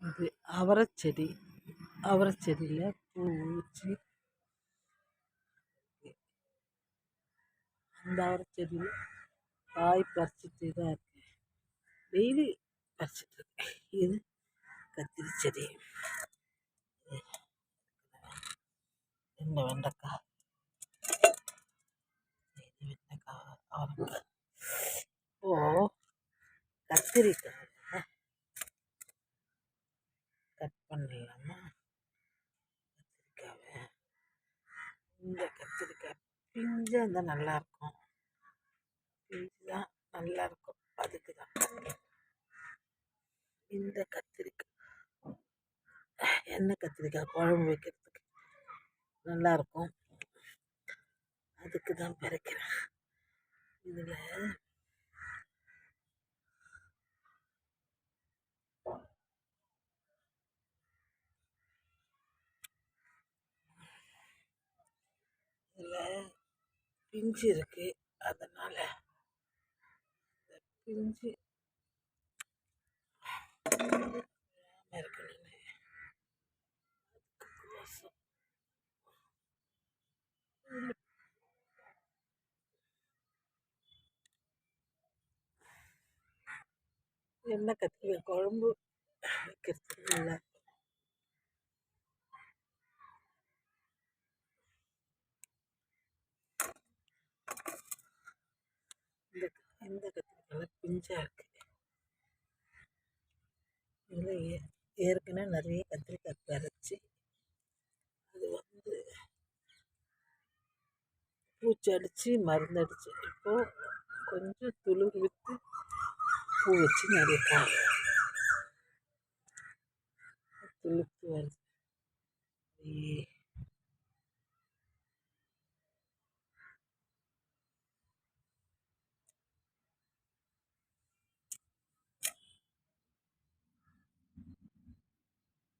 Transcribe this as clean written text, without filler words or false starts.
இது அவரைச்செடி. அவரைச்செடியில் பூ வச்சு அந்த அவரைச்செடியில் காய் பறிச்சிட்டு தான் இருக்கேன். டெய்லி பறிச்சிட்டு இருக்கேன். இது கத்திரி செடி. இந்த வெண்டைக்காய், இது வெண்டைக்காய், அவரைக்காய். இப்போது கத்திரிக்காய் கட் பண்ணலாமா? கத்திரிக்காவை இந்த கத்திரிக்காய் பிஞ்சாக இருந்தால் நல்லாயிருக்கும். பிஞ்சு தான் நல்லாயிருக்கும். அதுக்கு தான் இந்த கத்திரிக்காய், எண்ணெய் கத்திரிக்காய் குழம்பு வைக்கிறதுக்கு நல்லாயிருக்கும். அதுக்கு தான் பறிக்கிறேன். இதில் பிஞ்சு இருக்குது. அதனால் பிஞ்சு இருக்கணும்னு எண்ணெய் கத்திரிக்காய் குழம்பு வைக்கிறதுக்கு நல்லா. இந்த கத்திரிக்காய் பிஞ்சாக இருக்குது. இதில் ஏற்கனவே நிறைய கத்திரிக்காய் பறிச்சு அது பூச்சி அடித்து மருந்தடிச்சு இப்போது கொஞ்சம் துளிர் விட்டு பூ வச்சு நிறைய காய் துளுர்த்து வருது.